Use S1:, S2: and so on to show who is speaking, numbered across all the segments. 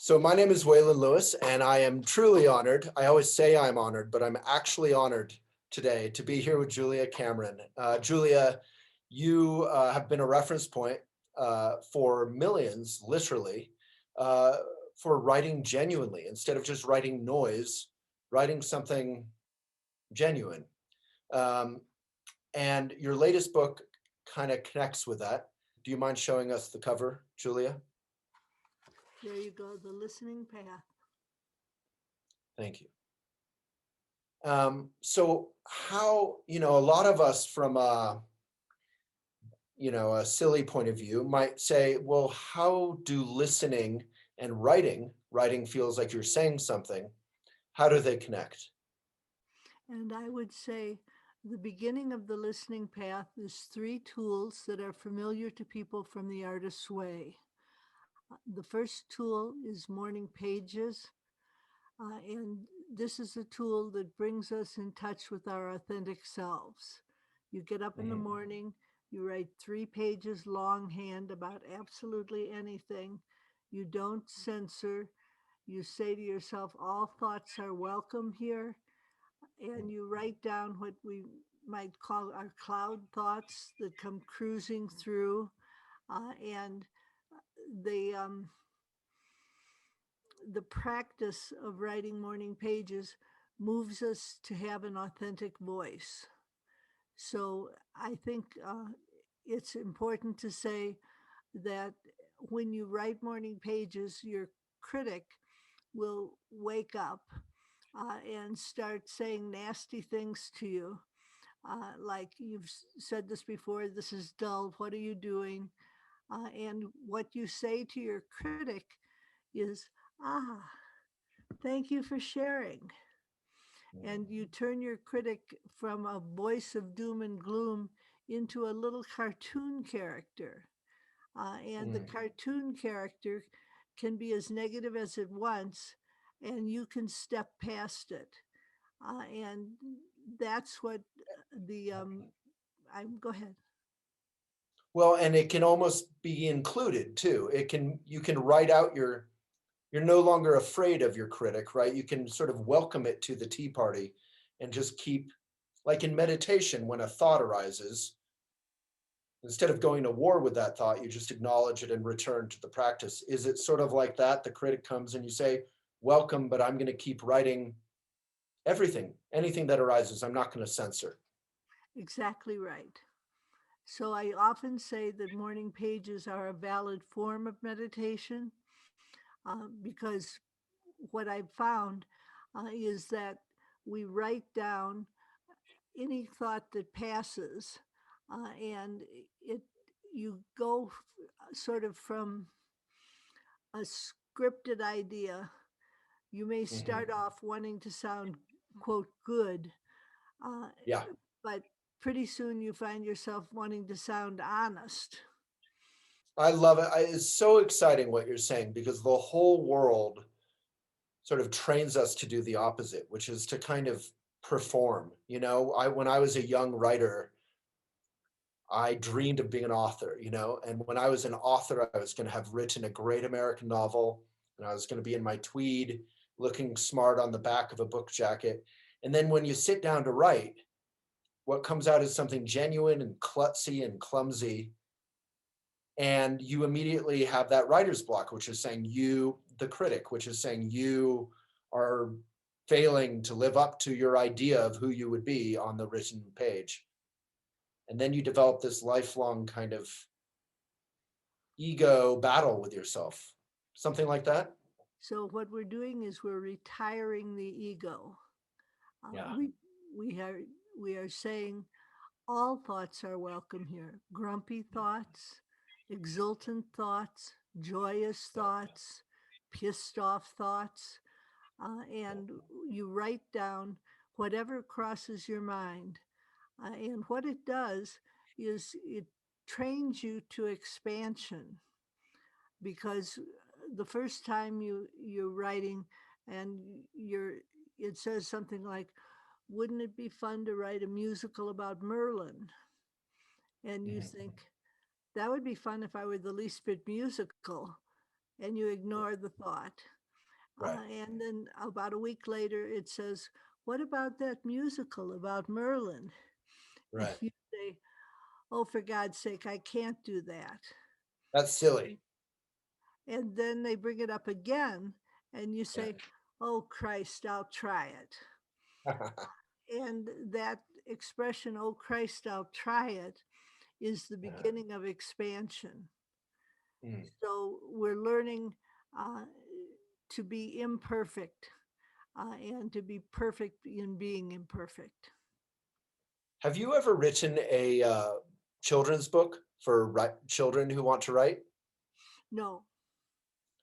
S1: So my name is Waylon Lewis, and I am truly honored. I always say I'm honored, but I'm actually honored today to be here with Julia Cameron. Julia, you have been a reference point for millions, literally, uh, for writing genuinely instead of just writing noise, writing something genuine. Um, and your latest book kind of connects with that. Do you mind showing us the cover, Julia?
S2: There you go, The Listening Path.
S1: Thank you. So how, a lot of us from a silly point of view might say, well, how do listening and writing feels like you're saying something, how do they connect?
S2: And I would say the beginning of The Listening Path is three tools that are familiar to people from the artist's way. The first tool is morning pages, and this is a tool that brings us in touch with our authentic selves. You get up in the
S1: Mhm.
S2: morning, you write 3 pages longhand about absolutely anything. You don't censor. You say to yourself, all thoughts are welcome here. And you write down what we might call our cloud thoughts that come cruising through. And the um, the practice of writing morning pages moves us to have an authentic voice. So I think it's important to say that when you write morning pages, your critic will wake up and start saying nasty things to you. Like you've said this before, this is dull, what are you doing? And what you say to your critic is, ah, thank you for sharing. And you turn your critic from a voice of doom and gloom into a little cartoon character. And the
S1: Mm.
S2: cartoon character can be as negative as it wants, and you can step past it. And that's what the I'm go ahead.
S1: Well, and it can almost be included too. You can write out you're no longer afraid of your critic, right? You can sort of welcome it to the tea party and just keep, like in meditation, when a thought arises, instead of going to war with that thought, you just acknowledge it and return to the practice. Is it sort of like that? The critic comes and you say, welcome, but I'm going to keep writing everything, anything that arises, I'm not going to censor.
S2: Exactly right. So I often say that morning pages are a valid form of meditation because what I've found is that we write down any thought that passes, and it you go sort of from a scripted idea. You may
S1: Mhm.
S2: start off wanting to sound quote good, uh,
S1: Yeah.
S2: but pretty soon you find yourself wanting to sound honest.
S1: I love it. It's so exciting what you're saying because the whole world sort of trains us to do the opposite, which is to kind of perform. When I was a young writer, I dreamed of being an author, and when I was an author, I was going to have written a great American novel, and I was going to be in my tweed, looking smart on the back of a book jacket. And then when you sit down to write, what comes out is something genuine and klutzy and clumsy. And you immediately have that writer's block, which is saying you, the critic, which is saying you are failing to live up to your idea of who you would be on the written page. And then you develop this lifelong kind of ego battle with yourself, something like that.
S2: So what we're doing is we're retiring the ego. Uh,
S1: Yeah.
S2: we we are we are saying all thoughts are welcome here. Grumpy thoughts, exultant thoughts, joyous thoughts, pissed off thoughts, and you write down whatever crosses your mind. And what it does is it trains you to expansion because the first time you're writing and you're it says something like, wouldn't it be fun to write a musical about Merlin? And you
S1: Mhm.
S2: think that would be fun if I were the least bit musical. and you ignore the thought.
S1: Right.
S2: And then about a week later, it says, "What about that musical about Merlin?" And
S1: Right.
S2: you say, "Oh, for God's sake, I can't do that."
S1: That's
S2: And,
S1: silly.
S2: and then they bring it up again, and you
S1: Yeah.
S2: say, "Oh, Christ, I'll try it." And that expression, "Oh, Christ, I'll try it," is the
S1: Yeah.
S2: beginning of expansion.
S1: Mm.
S2: So we're learning uh, to be imperfect and to be perfect in being imperfect.
S1: Have you ever written a children's book for children who want to write?
S2: No,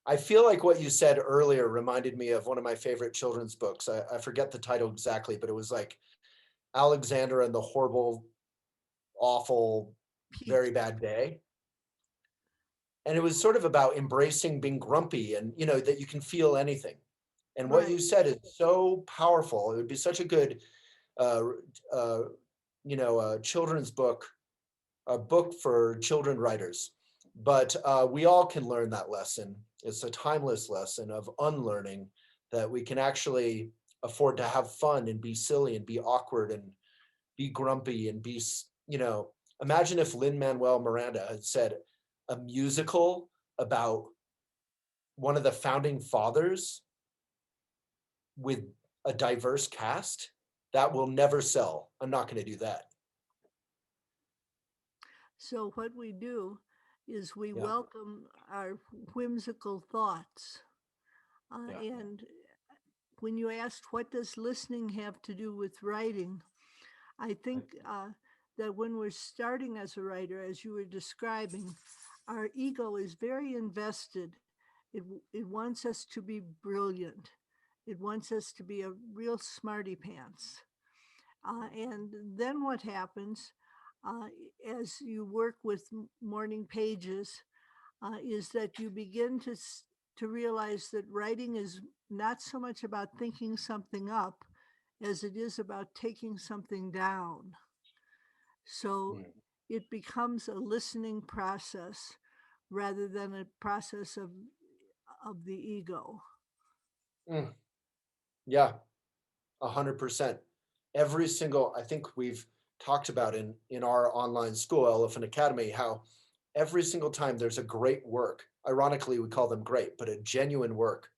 S1: I feel like what you said earlier reminded me of one of my favorite children's books. I forget the title exactly, but it was like Alexander and the Horrible, Awful,
S2: Pete.
S1: Very Bad Day. And it was sort of about embracing being grumpy and, that you can feel anything. And what
S2: Right.
S1: you said is so powerful. It would be such a good, uh, uh, children's book, a book for children writers. But we all can learn that lesson. It's a timeless lesson of unlearning that we can actually afford to have fun and be silly and be awkward and be grumpy and imagine if Lin Manuel Miranda had said a musical about one of the founding fathers with a diverse cast. That will never sell. I'm not going to do that.
S2: So what we do is we
S1: Yeah.
S2: welcome our whimsical thoughts.
S1: Yeah.
S2: And when you asked, what does listening have to do with writing? I think
S1: Right.
S2: that when we're starting as a writer, as you were describing, our ego is very invested. It wants us to be brilliant. It wants us to be a real smarty pants. And then what happens uh, as you work with morning pages is that you begin to realize that writing is not so much about thinking something up as it is about taking something down. So
S1: Mm.
S2: it becomes a listening process rather than a process of the ego.
S1: Mm. Yeah. 100%. Every single, I think we've talked about in our online school, Elephant Academy, how every single time there's a great work, ironically, we call them great, but a genuine work,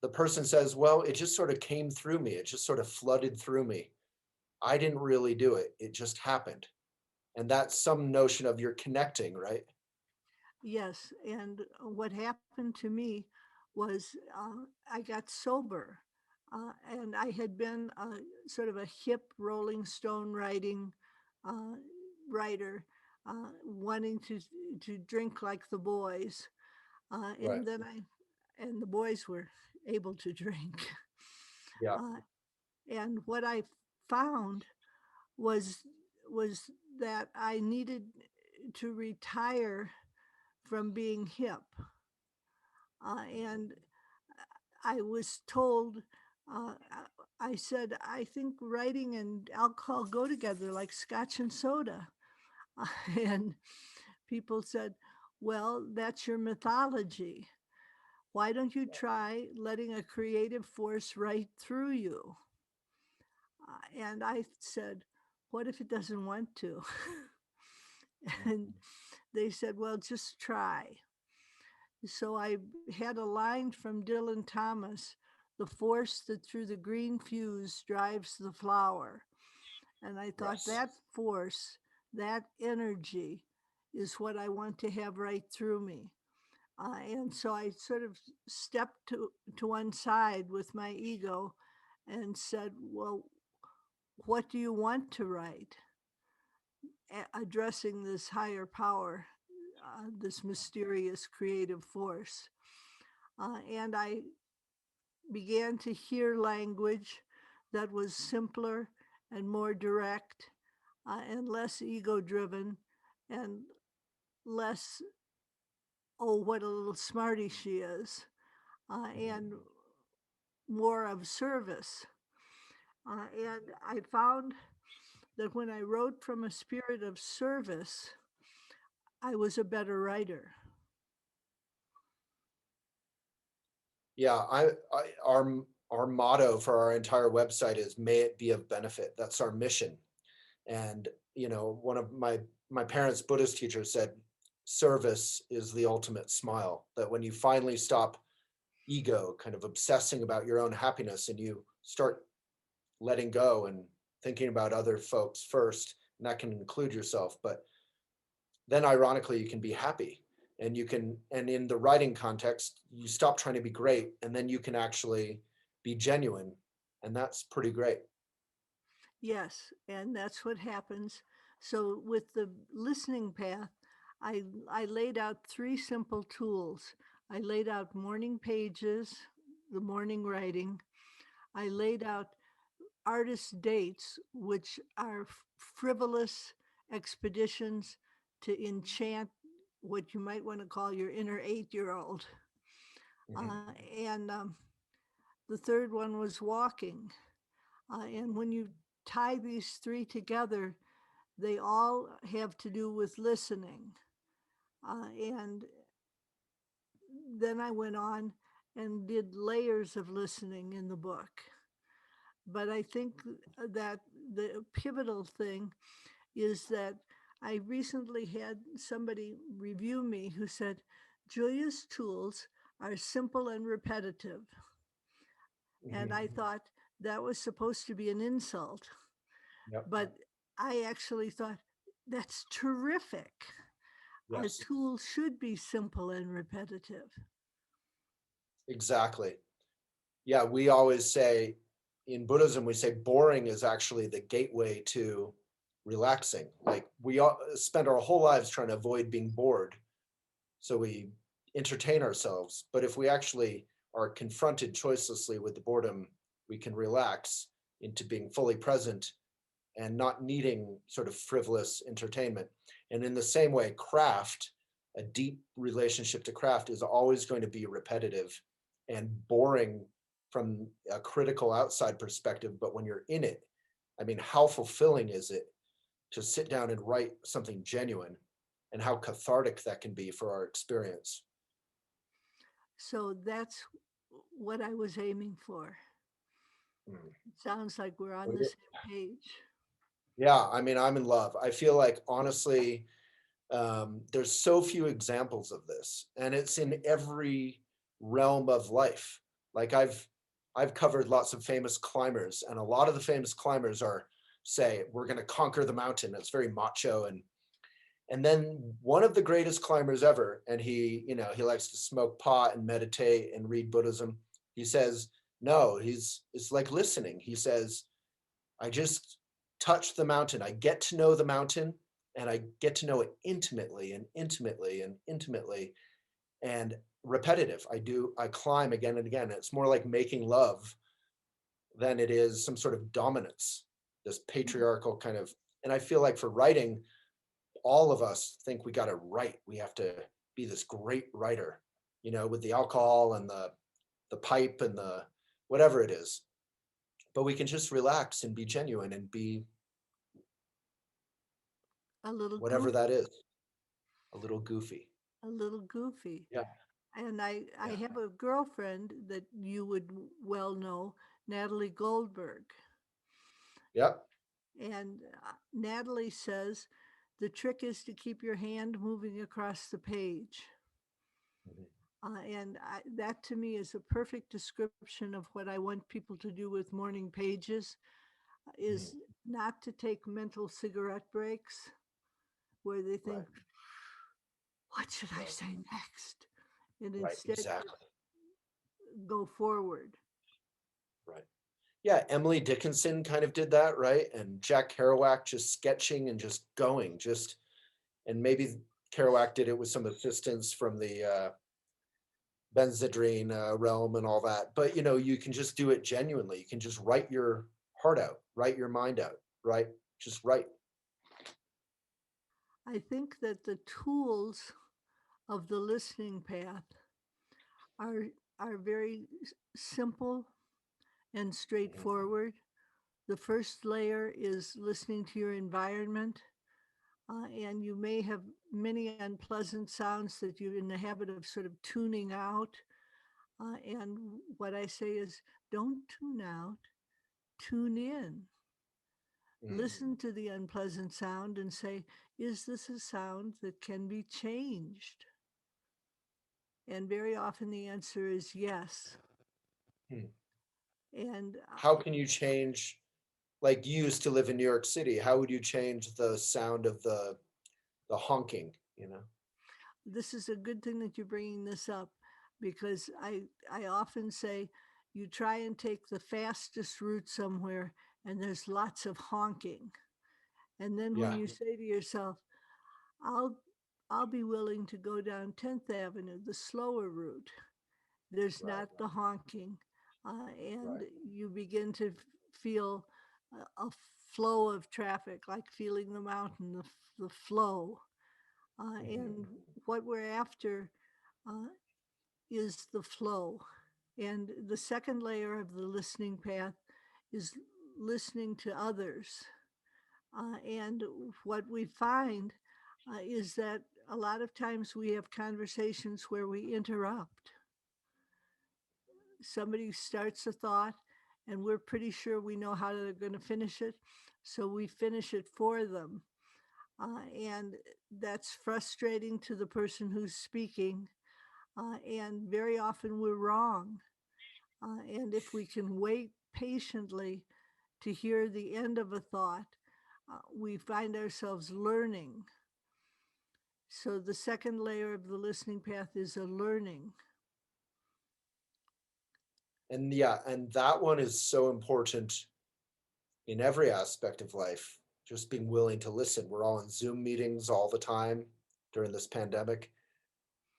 S1: the person says, well, it just sort of came through me. It just sort of flooded through me. I didn't really do it. It just happened. And that's some notion of you're connecting, right?
S2: Yes, and what happened to me was I got sober, and I had been sort of a hip Rolling Stone uh, writer, wanting to drink like the boys,
S1: Right.
S2: and the boys were able to drink,
S1: Yeah.
S2: uh, and what I found was was that I needed to retire from being hip. And I was told, I said, I think writing and alcohol go together like scotch and soda. And people said, well, that's your mythology. Why don't you try letting a creative force write through you? And I said, what if it doesn't want to? And they said, well, just try. So I had a line from Dylan Thomas, the force that through the green fuse drives the flower. And I thought
S1: Yes.
S2: that force, that energy is what I want to have right through me. And so I sort of stepped to one side with my ego and said, well, what do you want to write? Addressing this higher power, this mysterious creative force. And I began to hear language that was simpler and more direct and less ego driven and less, oh, what a little smarty she is, and more of service. And I found that when I wrote from a spirit of service, I was a better writer.
S1: Yeah, our motto for our entire website is "May it be of benefit." That's our mission. And one of my parents' Buddhist teachers said, "Service is the ultimate smile." That when you finally stop ego, kind of obsessing about your own happiness, and you start letting go and thinking about other folks first, and that can include yourself. But then ironically you can be happy, and in the writing context you stop trying to be great, and then you can actually be genuine, and that's pretty great.
S2: Yes, and that's what happens. So with the listening path, I laid out three simple tools. I laid out morning pages, the morning writing. I laid out artist dates, which are frivolous expeditions to enchant what you might want to call your inner 8-year-old.
S1: Mhm.
S2: And The third one was walking. And when you tie these three together, they all have to do with listening. And then I went on and did layers of listening in the book. But I think that the pivotal thing is that I recently had somebody review me who said, Julia's tools are simple and repetitive. And
S1: Mhm.
S2: I thought that was supposed to be an insult.
S1: Yep.
S2: But I actually thought, that's terrific. Our
S1: Yes,
S2: tools should be simple and repetitive.
S1: exactly. Yeah, we always say in Buddhism, we say boring is actually the gateway to relaxing. Like we all spend our whole lives trying to avoid being bored, so we entertain ourselves. But if we actually are confronted choicelessly with the boredom, we can relax into being fully present and not needing sort of frivolous entertainment. And in the same way, craft, a deep relationship to craft, is always going to be repetitive and boring from a critical outside perspective. But when you're in it, I mean, how fulfilling is it to sit down and write something genuine, and how cathartic that can be for our experience?
S2: So that's what I was aiming for.
S1: Mm.
S2: It sounds like we're on
S1: Well,
S2: the same page.
S1: yeah, I mean, I'm in love. I feel like honestly, there's so few examples of this, and it's in every realm of life. Like I've covered lots of famous climbers, and a lot of the famous climbers are say we're going to conquer the mountain. It's very macho, and then one of the greatest climbers ever, and he likes to smoke pot and meditate and read Buddhism. He says no, it's like listening. He says I just touch the mountain. I get to know the mountain, and I get to know it intimately and intimately and intimately and repetitive. I climb again and again. It's more like making love than it is some sort of dominance, this patriarchal kind of. And I feel like for writing, all of us think we got to write. We have to be this great writer, with the alcohol and the pipe and the whatever it is. But we can just relax and be genuine and be
S2: A little
S1: whatever
S2: goofy,
S1: that is. A little goofy.
S2: a little goofy.
S1: Yeah,
S2: And I
S1: yeah,
S2: have a girlfriend that you would well know, Natalie Goldberg.
S1: yep.
S2: And Natalie says the trick is to keep your hand moving across the page.
S1: Mhm,
S2: That to me is a perfect description of what I want people to do with morning pages
S1: mhm.
S2: is not to take mental cigarette breaks where they think,
S1: Right,
S2: what should I
S1: right,
S2: say next? And
S1: right,
S2: instead just
S1: exactly,
S2: go forward.
S1: right. Yeah, Emily Dickinson kind of did that, right? And Jack Kerouac just sketching and just going, and maybe Kerouac did it with some assistance from the Benzedrine realm and all that. But you can just do it genuinely. You can just write your heart out, write your mind out, right? Just write.
S2: I think that the tools of the listening path are are very simple and
S1: Mhm,
S2: straightforward. The first layer is listening to your environment, and you may have many unpleasant sounds that you're in the habit of sort of tuning out. And what I say is, don't tune out, tune in.
S1: Mm.
S2: Listen to the unpleasant sound and say, is this a sound that can be changed? And very often the answer is yes.
S1: Mm.
S2: And
S1: How can you change, like you used to live in New York City, how would you change the sound of the honking, you know?
S2: this is a good thing that you're bringing this up, because I often say, you try and take the fastest route somewhere and there's lots of honking. And then when
S1: Yeah,
S2: you say to yourself, I'll I'll be willing to go down 10th Avenue, the slower route. There's
S1: right,
S2: not the honking, and
S1: right.
S2: you begin to feel a flow of traffic, like feeling the mountain, the flow. And
S1: Hmm.
S2: what we're after uh, is the flow. And the second layer of the listening path is listening to others. And what we find is that a lot of times we have conversations where we interrupt. Somebody starts a thought, and we're pretty sure we know how they're going to finish it. So we finish it for them. And that's frustrating to the person who's speaking. And very often we're wrong. And if we can wait patiently to hear the end of a thought, we find ourselves learning. So the second layer of the listening path is a learning.
S1: And yeah, and that one is so important in every aspect of life. Just being willing to listen. We're all in Zoom meetings all the time during this pandemic.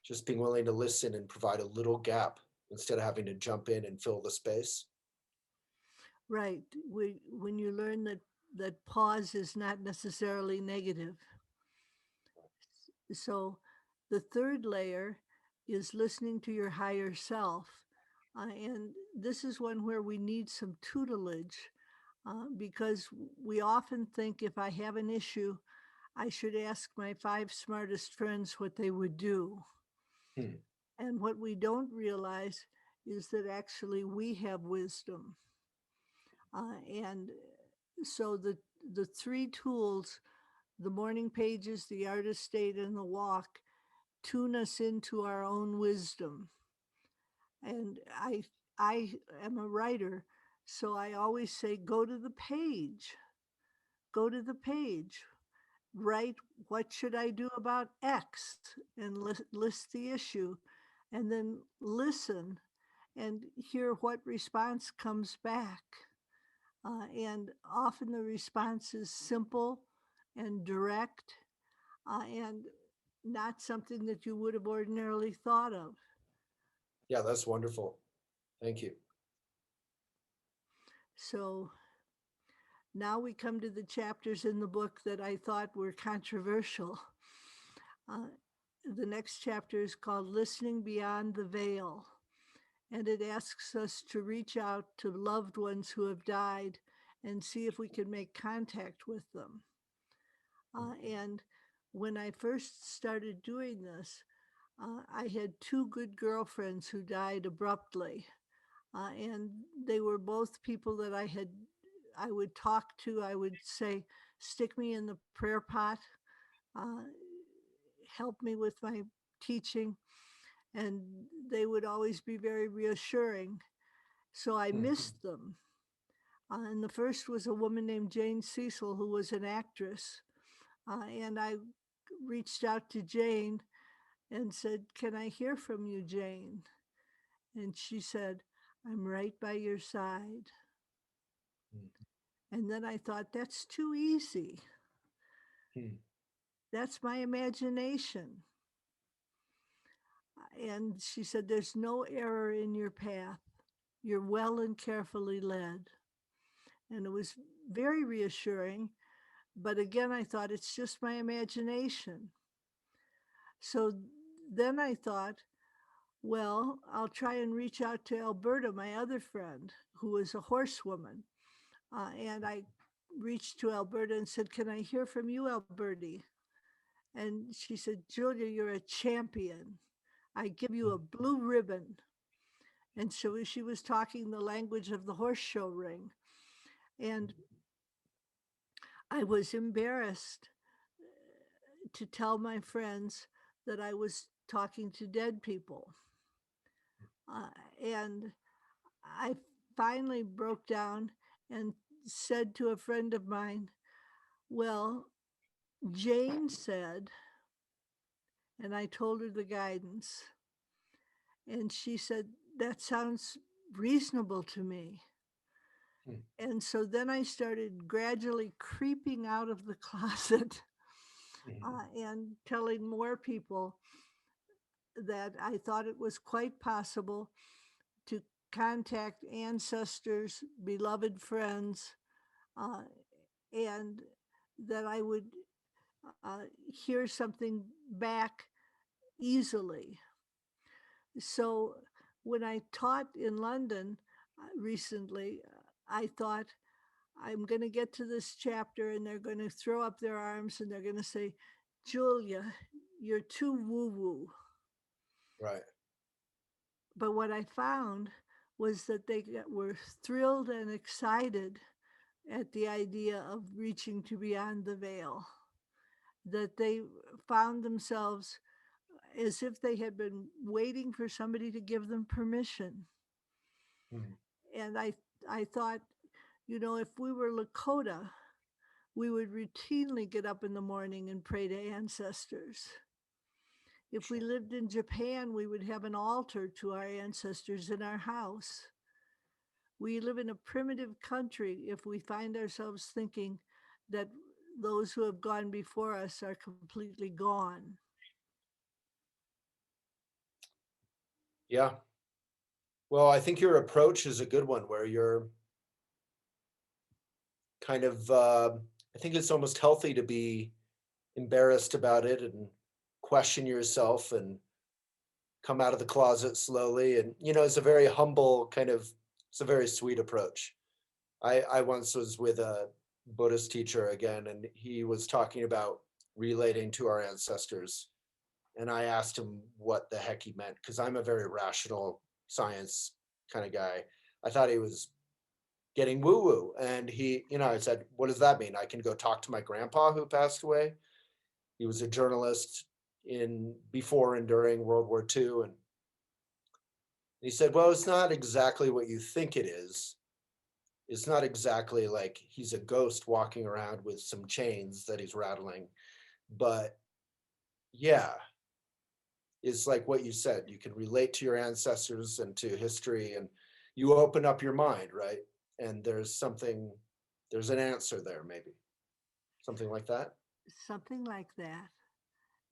S1: Just being willing to listen and provide a little gap instead of having to jump in and fill the space.
S2: Right. When you learn that pause is not necessarily negative. So the third layer is listening to your higher self. And this is one where we need some tutelage, because we often think, if I have an issue, I should ask my five smartest friends what they would do.
S1: Hmm.
S2: And what we don't realize is that actually we have wisdom. And so the three tools, the morning pages, the artist state, and the walk, tune us into our own wisdom. And I am a writer, so I always say, go to the page. Go to the page. Write, what should I do about X, and list the issue, and then listen and hear what response comes back. And often the response is simple and direct, and not something that you would have ordinarily thought of.
S1: Yeah, that's wonderful. Thank you.
S2: So now we come to the chapters in the book that I thought were controversial. Uh, the next chapter is called Listening Beyond the Veil, and it asks us to reach out to loved ones who have died and see if we can make contact with them. And when I first started doing this, I had two good girlfriends who died abruptly, and they were both people that I would talk to. I would say, "Stick me in the prayer pot, uh, help me with my teaching," and they would always be very reassuring. So I
S1: Hmm.
S2: missed them. And the first was a woman named Jane Cecil, who was an actress. And I reached out to Jane and said, "Can I hear from you, Jane?" And she said, "I'm right by your side." And then I thought, that's too easy.
S1: Hmm.
S2: That's my imagination. And she said, "There's no error in your path. You're well and carefully led." And it was very reassuring. But again, I thought, it's just my imagination. So then I thought, well, I'll try and reach out to Alberta, my other friend, who was a horsewoman. And I reached to Alberta and said, "Can I hear from you, Alberti?" And she said, "Julia, you're a champion. I give you a blue ribbon." And so she was talking the language of the horse show ring. And I was embarrassed to tell my friends that I was talking to dead people. Uh, and I finally broke down and said to a friend of mine, well, Jane said, and I told her the guidance, and she said, that sounds reasonable to me.
S1: Hmm.
S2: And so then I started gradually creeping out of the closet
S1: Mhm.
S2: and telling more people that I thought it was quite possible to contact ancestors, beloved friends, uh, and that I would hear something back easily. So when I taught in London recently, I thought, I'm going to get to this chapter and they're going to throw up their arms and they're going to say, Julia, you're too woo woo.
S1: Right.
S2: But what I found was that were thrilled and excited at the idea of reaching to beyond the veil, that they found themselves as if they had been waiting for somebody to give them permission.
S1: Mhm.
S2: And I thought, you know, if we were Lakota, we would routinely get up in the morning and pray to ancestors. If we
S1: Sure.
S2: lived in Japan, we would have an altar to our ancestors in our house. We live in a primitive country if we find ourselves thinking that those who have gone before us are completely gone.
S1: Yeah. Well, I think your approach is a good one where you're kind of, I think it's almost healthy to be embarrassed about it and question yourself and come out of the closet slowly. And, it's a very humble kind of, it's a very sweet approach. I once was with a Buddhist teacher again, and he was talking about relating to our ancestors. And I asked him what the heck he meant, because I'm a very rational science kind of guy. I thought he was getting woo woo. And I said, what does that mean? I can go talk to my grandpa who passed away. He was a journalist in before and during World War II. And he said, well, it's not exactly what you think it is. It's not exactly like he's a ghost walking around with some chains that he's rattling. But yeah, it's like what you said. You can relate to your ancestors and to history, and you open up your mind, right? And there's an answer there, maybe something like that.
S2: Something like that.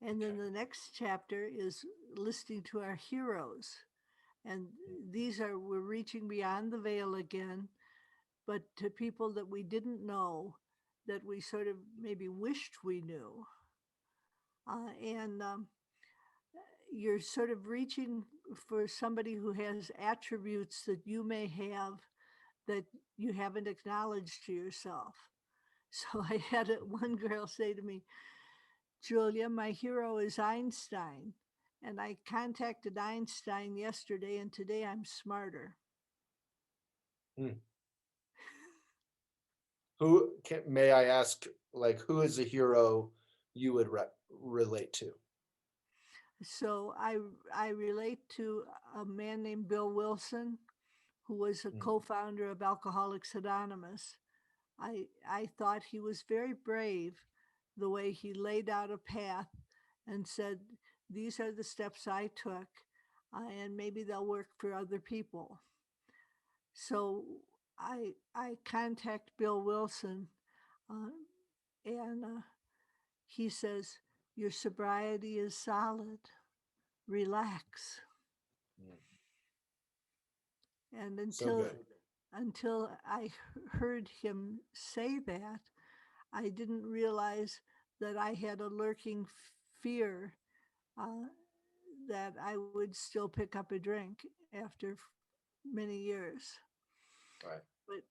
S2: And then
S1: Okay.
S2: the next chapter is listening to our heroes. And we're reaching beyond the veil again, but to people that we didn't know, that we sort of maybe wished we knew. And You're sort of reaching for somebody who has attributes that you may have that you haven't acknowledged to yourself. So I had one girl say to me, Julia, my hero is Einstein. And I contacted Einstein yesterday, and today I'm smarter.
S1: Hmm. May I ask, like, who is a hero you would relate to?
S2: So I relate to a man named Bill Wilson, who was a
S1: Hmm.
S2: co-founder of Alcoholics Anonymous. I thought he was very brave the way he laid out a path and said, these are the steps I took, and maybe they'll work for other people. So I contact Bill Wilson, uh, and he says, your sobriety is solid. Relax.
S1: Hmm.
S2: And
S1: So good.
S2: until I heard him say that, I didn't realize that I had a lurking fear uh, that I would still pick up a drink after many years.
S1: Right.
S2: But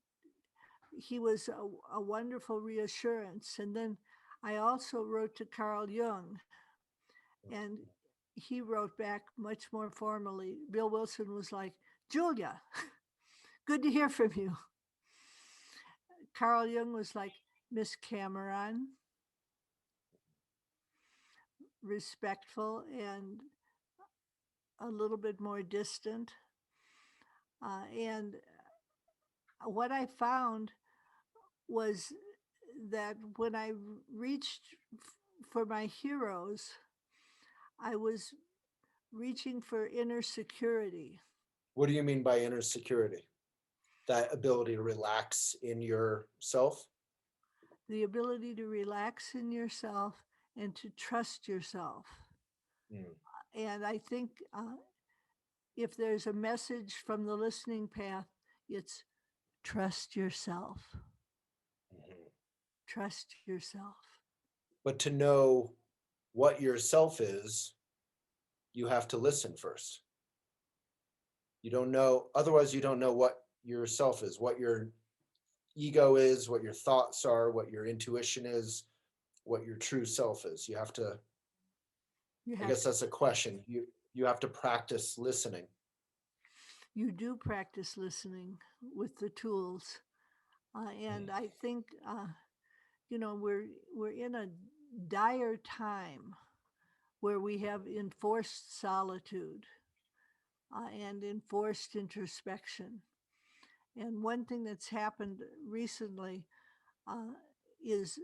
S2: he was a wonderful reassurance. And then I also wrote to Carl Jung, and he wrote back much more formally. Bill Wilson was like, Julia, good to hear from you. Carl Jung was like, Miss Cameron, respectful and a little bit more distant. And what I found was that when I reached for my heroes, I was reaching for inner security,
S1: What do you mean by inner security? That ability to relax in yourself?
S2: the ability to relax in yourself and to trust yourself.
S1: Mm,
S2: And I think if there's a message from the listening path, it's trust yourself.
S1: mhm.
S2: Trust yourself.
S1: But to know what yourself is, you have to listen first. You don't know, otherwise, you don't know what yourself is, what your ego is, what your thoughts are, what your intuition is, what your true self is. You have to,
S2: You
S1: I
S2: have
S1: guess
S2: to,
S1: that's a question. You have to practice listening.
S2: you do practice listening with the tools. And
S1: Mm,
S2: I think, we're in a dire time where we have enforced solitude and enforced introspection. And one thing that's happened recently uh, is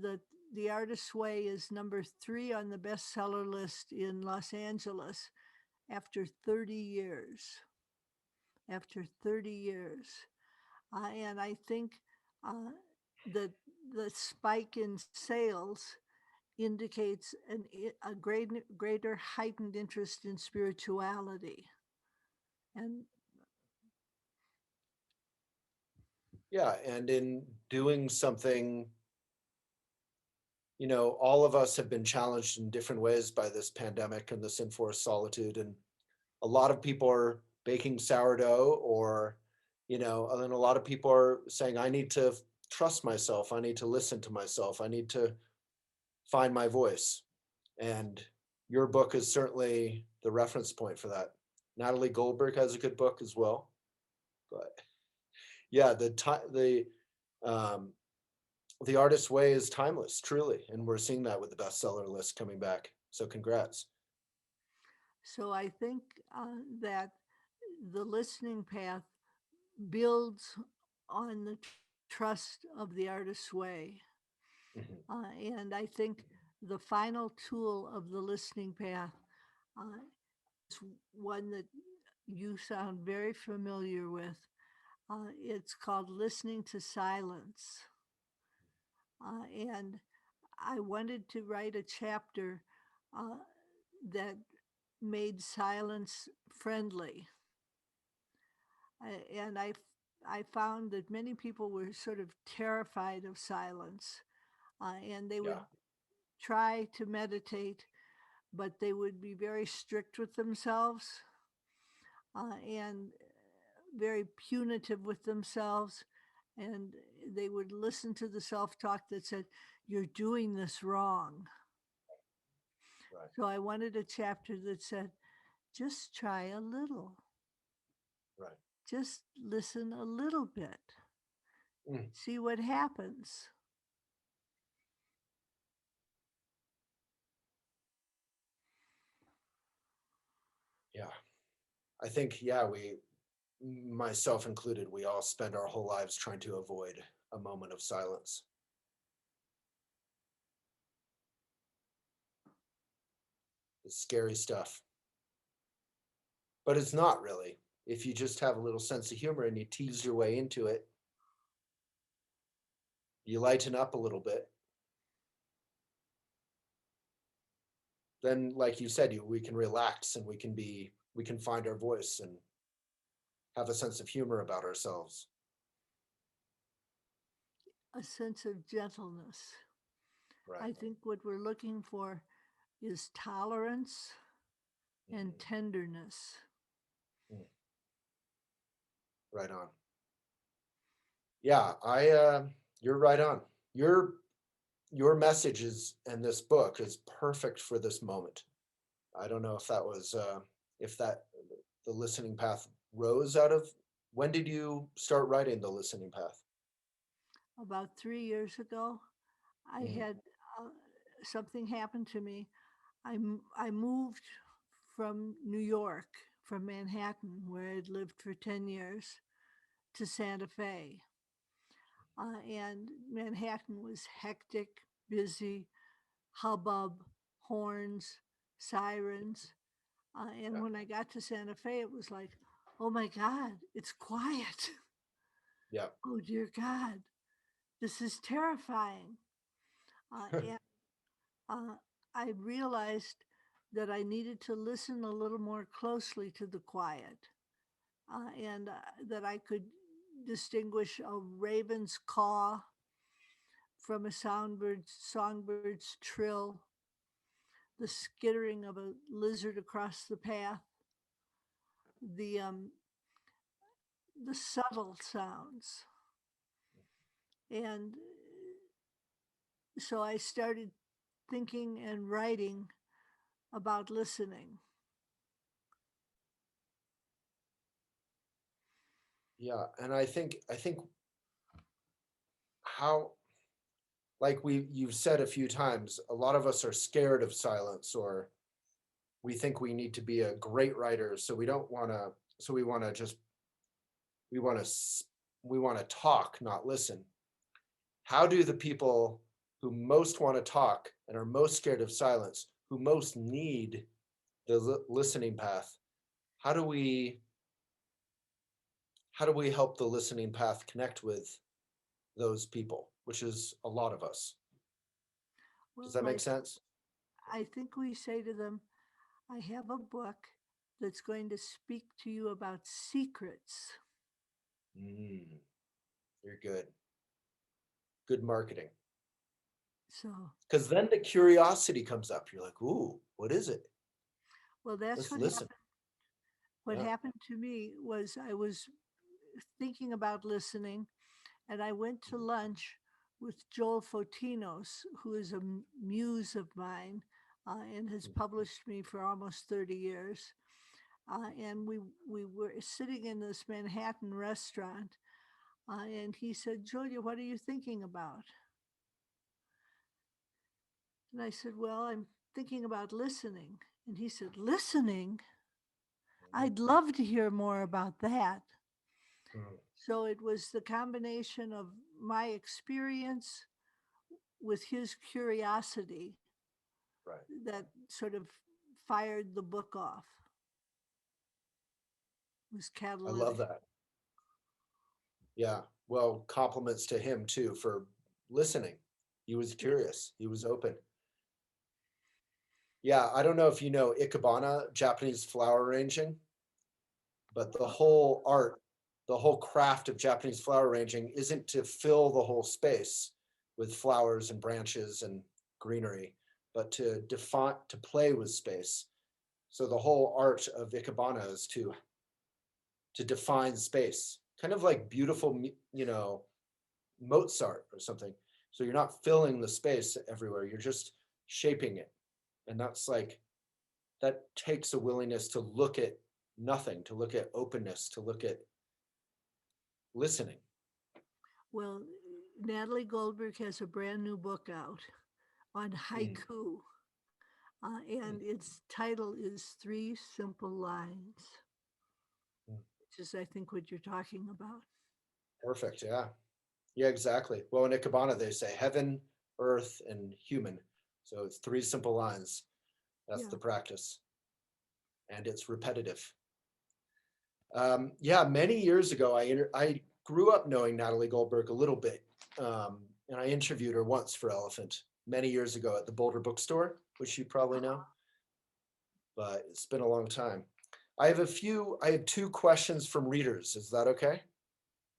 S2: that The Artist's Way is number 3 on the bestseller list in Los Angeles after 30 years. After 30 years. And I think uh, that the spike in sales indicates a greater heightened interest in spirituality. And
S1: yeah, and in doing something, all of us have been challenged in different ways by this pandemic and this enforced solitude. And a lot of people are baking sourdough, or, and then a lot of people are saying, I need to trust myself. I need to listen to myself. I need to find my voice. And your book is certainly the reference point for that. Natalie Goldberg has a good book as well. But yeah, um, the artist's way is timeless, truly, and we're seeing that with the bestseller list coming back. So congrats.
S2: so I think that the listening path builds on the trust of the artist's way.
S1: Mhm.
S2: And I think the final tool of the listening path uh, is one that you sound very familiar with. It's called Listening to Silence. And I wanted to write a chapter uh, that made silence friendly. And I found that many people were sort of terrified of silence, and they
S1: Yeah,
S2: would try to meditate, but they would be very strict with themselves and very punitive with themselves. And they would listen to the self talk that said, "You're doing this wrong."
S1: right,
S2: So I wanted a chapter that said, just try a little,
S1: right.
S2: just listen a little bit,
S1: Mm,
S2: see what happens.
S1: yeah. I think, yeah, myself included, we all spend our whole lives trying to avoid a moment of silence. It's scary stuff, but it's not really. If you just have a little sense of humor and you tease your way into it, you lighten up a little bit, then, like you said, we can relax and we can find our voice and have a sense of humor about ourselves.
S2: A sense of gentleness.
S1: Right.
S2: I think what we're looking for is tolerance and
S1: Mhm.
S2: tenderness.
S1: Mm, right on. Yeah, you're right on. Your messages and this book is perfect for this moment. I don't know if that was if that the listening path rose out of? When did you start writing the listening path?
S2: About 3 years ago, I
S1: Mm,
S2: had uh, something happen to me. I moved from New York, from Manhattan, where I'd lived for 10 years, to Santa Fe. And Manhattan was hectic, busy, hubbub, horns, sirens. And
S1: yeah,
S2: when I got to Santa Fe, it was like, oh my God, it's quiet.
S1: yeah.
S2: Oh dear God, this is terrifying. And uh, I realized that I needed to listen a little more closely to the quiet, and that I could distinguish a raven's caw from a songbird's trill, the skittering of a lizard across the path, the um, the subtle sounds. And so I started thinking and writing about listening.
S1: Yeah, and I think how, like you've said a few times, a lot of us are scared of silence, or we think we need to be a great writer, so we don't want to, so we want to just we want to we want to talk, not listen. How do the people who most want to talk and are most scared of silence, who most need the listening path, how do we how do we help the listening path connect with those people, which is a lot of us? Does that
S2: Well,
S1: make sense?
S2: I think we say to them, I have a book that's going to speak to you about secrets.
S1: Mm, you're good. Good marketing.
S2: So,
S1: Because then the curiosity comes up. You're like, ooh, what is it?
S2: well, that's
S1: Let's
S2: what
S1: listen.
S2: happened. What
S1: Yeah.
S2: happened to me was I was thinking about listening, and I went to lunch with Joel Fotinos, who is a muse of mine, and has published me for almost 30 years. And we were sitting in this Manhattan restaurant, and he said, Julia, what are you thinking about? And I said, well, I'm thinking about listening. And he said, listening?
S1: Mhm.
S2: I'd love to hear more about that.
S1: Mhm.
S2: So it was the combination of my experience with his curiosity
S1: Right.
S2: that sort of fired the book off, was
S1: I love
S2: catalytic.
S1: that. Yeah. Well, compliments to him too for listening. He was
S2: Yeah.
S1: curious. He was open. Yeah. I don't know if you know Ikebana, Japanese flower arranging, but the
S2: Uh,
S1: whole art, the whole craft of Japanese flower arranging isn't to fill the whole space with flowers and branches and greenery, but to define, to play with space. So the whole art of Ikebana is to define space, kind of like beautiful, Mozart or something. So you're not filling the space everywhere, you're just shaping it. And that's like, that takes a willingness to look at nothing, to look at openness, to look at listening.
S2: well, Natalie Goldberg has a brand new book out on
S1: Mm,
S2: haiku,
S1: mm,
S2: and its title is Three Simple Lines,
S1: mm.
S2: which is, I think, what you're talking about.
S1: Perfect. Yeah. Yeah, exactly. Well, in Ikebana, they say heaven, earth, and human. So it's three simple lines. That's
S2: Yeah.
S1: the practice. And it's repetitive. Yeah, many years ago, I grew up knowing Natalie Goldberg a little bit, and I interviewed her once for Elephant many years ago at the Boulder Bookstore, which you probably know, but it's been a long time. I have two questions from readers. Is that okay?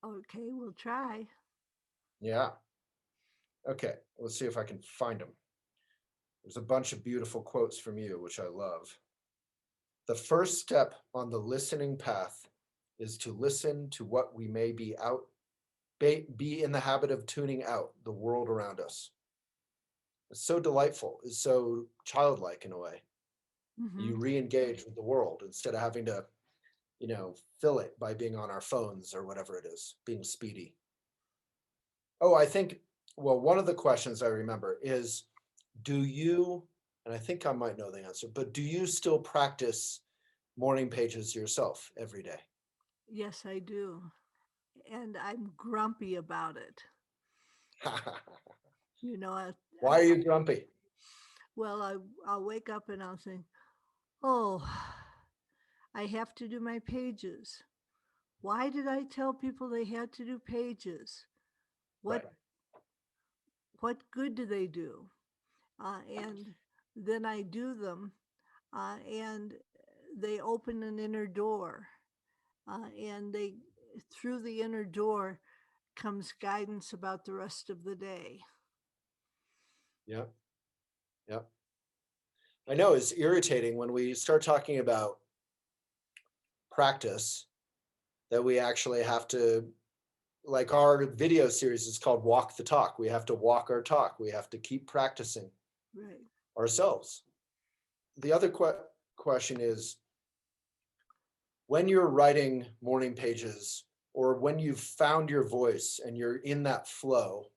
S2: Okay, we'll try.
S1: Yeah. Okay. Let's see if I can find them. There's a bunch of beautiful quotes from you, which I love. The first step on the listening path is to listen to what we may be in the habit of tuning out the world around us. It's so delightful. It's so childlike in a way.
S2: Hmm.
S1: You re-engage with the world instead of having to, fill it by being on our phones or whatever it is, being speedy. Oh, I think, well, one of the questions I remember is, do you, and I think I might know the answer, but do you still practice morning pages yourself every day?
S2: Yes, I do. And I'm grumpy about it. You know,
S1: Why are you grumpy?
S2: well, I'll wake up and I'll think, oh, I have to do my pages. Why did I tell people they had to do pages? What
S1: Right.
S2: what good do they do? And then I do them, and they open an inner door, and they through the inner door comes guidance about the rest of the day.
S1: Yep. Yep. I know it's irritating when we start talking about practice that we actually have to, like our video series is called Walk the Talk. We have to walk our talk. We have to keep practicing
S2: Right.
S1: ourselves. The other question is, when you're writing morning pages or when you've found your voice and you're in that flow,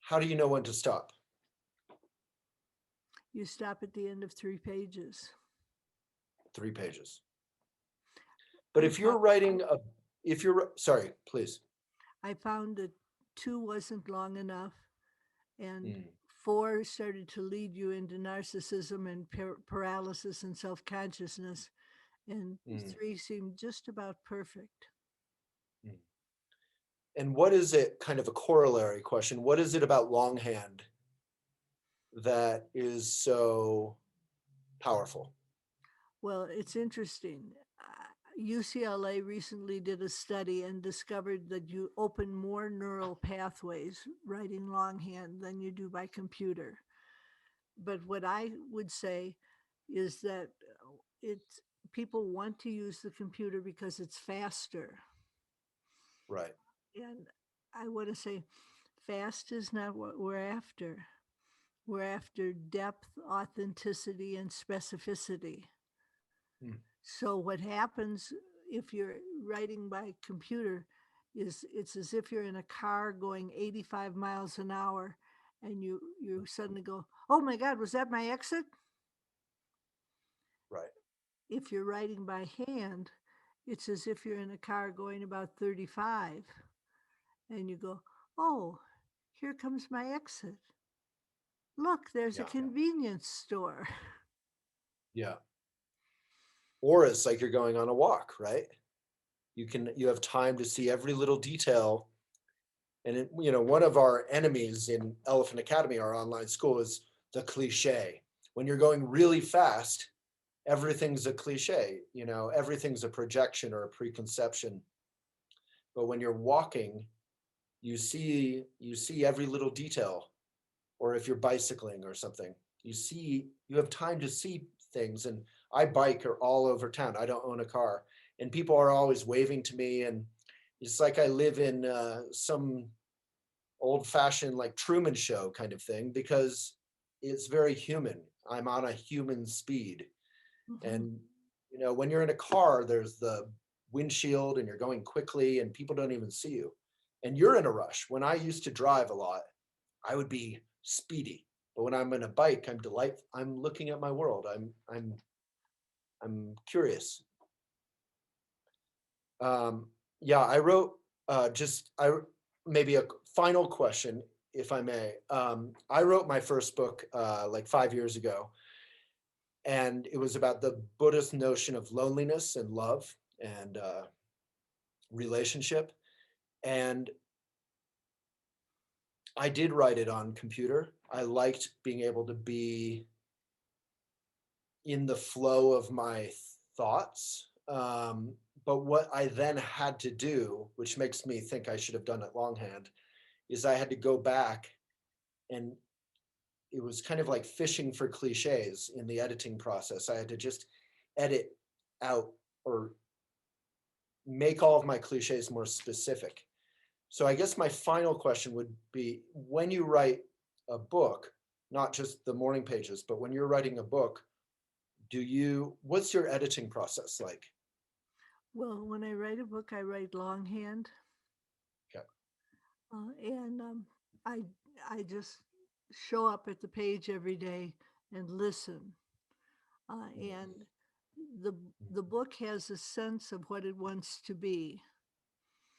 S1: how do you know when to stop?
S2: You stop at the end of 3 pages.
S1: 3 pages. But
S2: I
S1: if you're
S2: found
S1: writing a, if you're, sorry, please.
S2: I found that 2 wasn't long enough, and
S1: Mm,
S2: 4 started to lead you into narcissism and paralysis and self-consciousness, and
S1: mm,
S2: 3 seemed just about perfect.
S1: mm. And what is it, kind of a corollary question, what is it about longhand that is so powerful?
S2: Well, it's interesting. UCLA recently did a study and discovered that you open more neural pathways writing longhand than you do by computer. But what I would say is that it's people want to use the computer because it's faster.
S1: Right.
S2: And I want to say fast is not what we're after. We're after depth, authenticity, and specificity.
S1: Mm,
S2: So what happens if you're writing by computer is it's as if you're in a car going 85 miles an hour and you suddenly go, "Oh my god, was that my exit?"
S1: right.
S2: If you're writing by hand, it's as if you're in a car going about 35 and you go, "Oh, here comes my exit. Look, there's a
S1: Yeah.
S2: convenience store."
S1: Yeah. Or it's like you're going on a walk, right? You have time to see every little detail. And one of our enemies in Elephant Academy, our online school, is the cliche. When you're going really fast, everything's a cliche, everything's a projection or a preconception. But when you're walking, you see every little detail. Or if you're bicycling or something, you have time to see things. And I bike all over town. I don't own a car, and people are always waving to me, and it's like I live in some old-fashioned like Truman Show kind of thing, because it's very human. I'm on a human speed.
S2: Mhm.
S1: And when you're in a car, there's the windshield and you're going quickly and people don't even see you, and you're in a rush. When I used to drive a lot, I would be speedy. But when I'm in a bike, I'm looking at my world. I'm curious. Yeah, I wrote just I maybe a final question, if I may. I wrote my first book like 5 years ago, and it was about the Buddhist notion of loneliness and love and relationship. And I did write it on computer. I liked being able to be in the flow of my thoughts. But what I then had to do, which makes me think I should have done it longhand, is I had to go back, and it was kind of like fishing for cliches in the editing process. I had to just edit out or make all of my cliches more specific. So I guess my final question would be, when you write a book, not just the morning pages, but when you're writing a book, what's your editing process like?
S2: Well, when I write a book, I write longhand,
S1: Okay.
S2: and I I just show up at the page every day and listen. And
S1: Mhm.
S2: the the book has a sense of what it wants to be,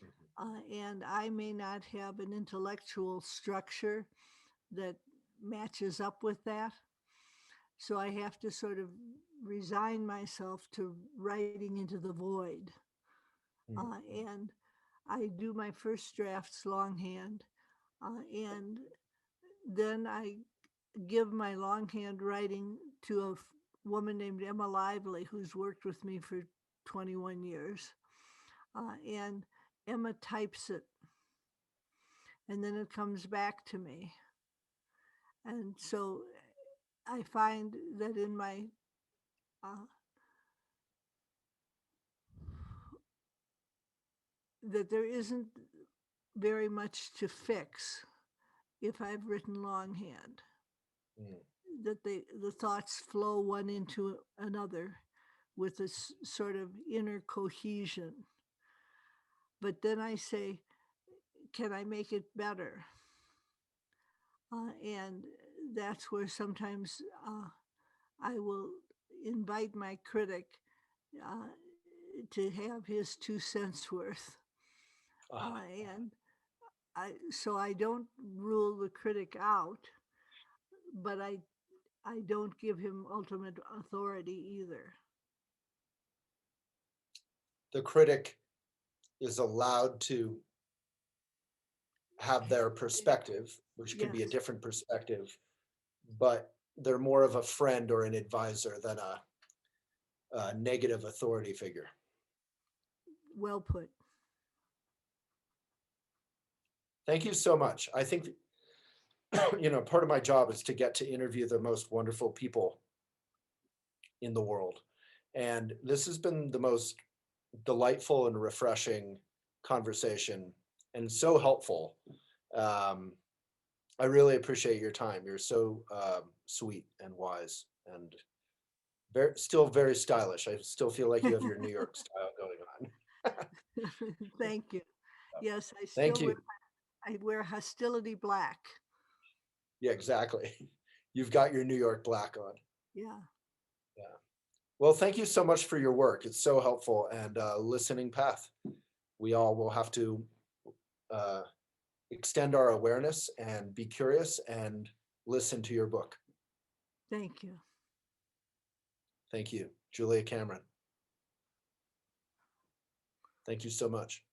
S1: Mhm.
S2: and I may not have an intellectual structure that matches up with that. So I have to sort of resign myself to writing into the void.
S1: Mhm.
S2: And I do my first drafts longhand, and then I give my longhand writing to a woman named Emma Lively, who's worked with me for 21 years. And Emma types it, and then it comes back to me. And so I find that in my uh, that there isn't very much to fix if I've written longhand.
S1: Mhm.
S2: That the thoughts flow one into another with this sort of inner cohesion. But then I say, can I make it better? And that's where sometimes I will invite my critic uh, to have his 2 cents worth.
S1: Ah,
S2: And so I don't rule the critic out, but I don't give him ultimate authority either.
S1: the critic is allowed to have their perspective, which can be a
S2: Yes,
S1: different perspective, but they're more of a friend or an advisor than a negative authority figure.
S2: well put.
S1: Thank you so much. I think, part of my job is to get to interview the most wonderful people in the world. And this has been the most delightful and refreshing conversation and so helpful. Um, I really appreciate your time. You're so sweet and wise and still very stylish. I still feel like you have your New York style going on.
S2: Thank you. Yes,
S1: Thank you.
S2: I wear hostility black.
S1: Yeah, exactly. You've got your New York black on.
S2: Yeah.
S1: Yeah. Well, thank you so much for your work. It's so helpful and listening path. We all will have to uh, extend our awareness and be curious and listen to your book.
S2: Thank you.
S1: Thank you, Julia Cameron. Thank you so much.